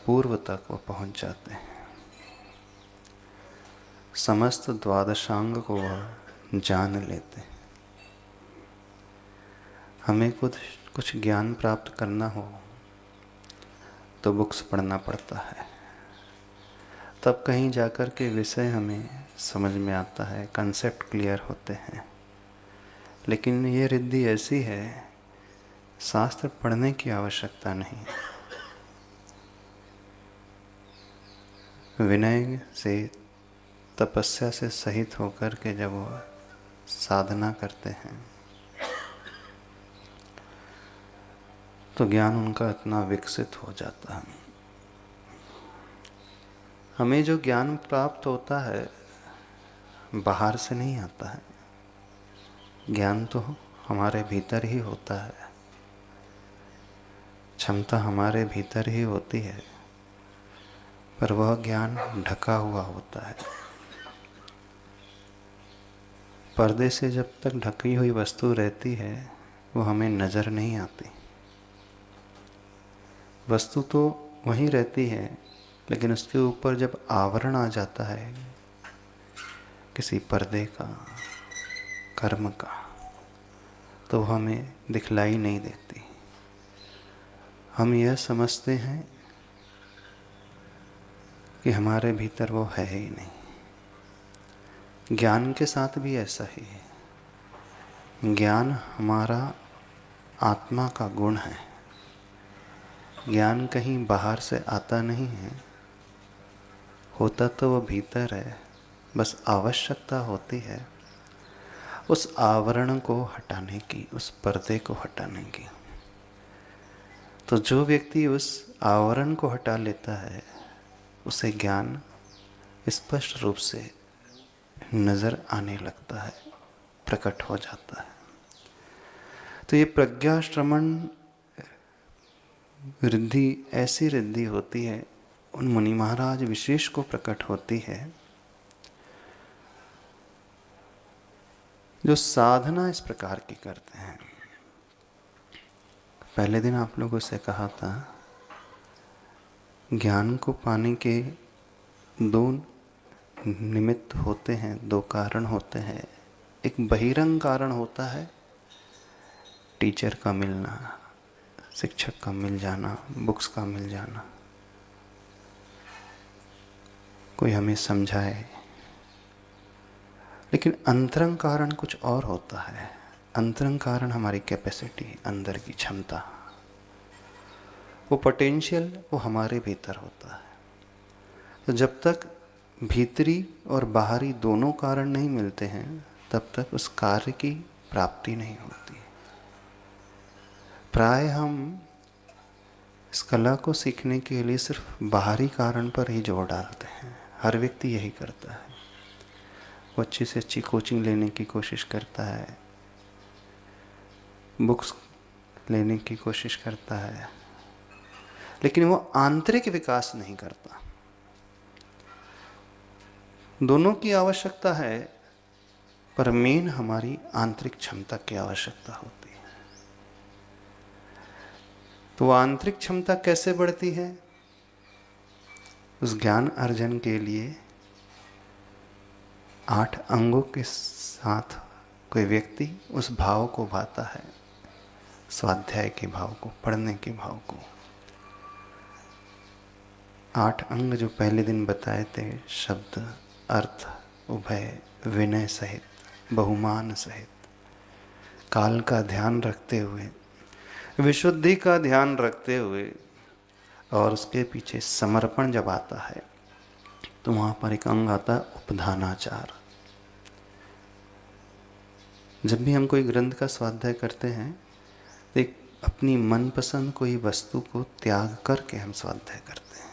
अपूर्व तक वो पहुंच जाते हैं। समस्त द्वादशांग को वह जान लेते हैं। हमें कुछ ज्ञान प्राप्त करना हो तो बुक्स पढ़ना पड़ता है, तब कहीं जाकर के विषय हमें समझ में आता है, कंसेप्ट क्लियर होते हैं। लेकिन ये रिद्धि ऐसी है, शास्त्र पढ़ने की आवश्यकता नहीं। विनय से, तपस्या से सहित होकर के जब वो साधना करते हैं तो ज्ञान उनका इतना विकसित हो जाता है। हमें जो ज्ञान प्राप्त होता है बाहर से नहीं आता है, ज्ञान तो हमारे भीतर ही होता है, क्षमता हमारे भीतर ही होती है, पर वह ज्ञान ढका हुआ होता है। पर्दे से जब तक ढकी हुई वस्तु रहती है वो हमें नज़र नहीं आती। वस्तु तो वहीं रहती है, लेकिन उसके ऊपर जब आवरण आ जाता है किसी पर्दे का, कर्म का, तो हमें दिखलाई नहीं देती। हम यह समझते हैं कि हमारे भीतर वो है ही नहीं। ज्ञान के साथ भी ऐसा ही है। ज्ञान हमारा आत्मा का गुण है। ज्ञान कहीं बाहर से आता नहीं है, होता तो वो भीतर है, बस आवश्यकता होती है उस आवरण को हटाने की, उस पर्दे को हटाने की। तो जो व्यक्ति उस आवरण को हटा लेता है उसे ज्ञान स्पष्ट रूप से नज़र आने लगता है, प्रकट हो जाता है। तो ये प्रज्ञा श्रवण रिद्धि ऐसी रिद्धि होती है, उन मुनि महाराज विशेष को प्रकट होती है जो साधना इस प्रकार की करते हैं। पहले दिन आप लोगों से कहा था, ज्ञान को पाने के दो निमित्त होते हैं, दो कारण होते हैं। एक बहिरंग कारण होता है, टीचर का मिलना, शिक्षक का मिल जाना, बुक्स का मिल जाना, कोई हमें समझाए। लेकिन अंतरंग कारण कुछ और होता है। अंतरंग कारण हमारी कैपेसिटी, अंदर की क्षमता, वो पोटेंशियल, वो हमारे भीतर होता है। तो जब तक भीतरी और बाहरी दोनों कारण नहीं मिलते हैं तब तक उस कार्य की प्राप्ति नहीं होती। प्राय हम इस कला को सीखने के लिए सिर्फ बाहरी कारण पर ही जोर डालते हैं। हर व्यक्ति यही करता है। वो अच्छी से अच्छी कोचिंग लेने की कोशिश करता है, बुक्स लेने की कोशिश करता है, लेकिन वो आंतरिक विकास नहीं करता। दोनों की आवश्यकता है, पर मेन हमारी आंतरिक क्षमता की आवश्यकता होती है। तो वो आंतरिक क्षमता कैसे बढ़ती है? उस ज्ञान अर्जन के लिए 8 अंगों के साथ कोई व्यक्ति उस भाव को भाता है, स्वाध्याय के भाव को, पढ़ने के भाव को। 8 अंग जो पहले दिन बताए थे, शब्द, अर्थ, उभय, विनय सहित, बहुमान सहित, काल का ध्यान रखते हुए, विशुद्धि का ध्यान रखते हुए, और उसके पीछे समर्पण जब आता है तो वहाँ पर एक अंग आता है उपधानाचार। जब भी हम कोई ग्रंथ का स्वाध्याय करते हैं तो एक अपनी मनपसंद कोई वस्तु को त्याग करके हम स्वाध्याय करते हैं।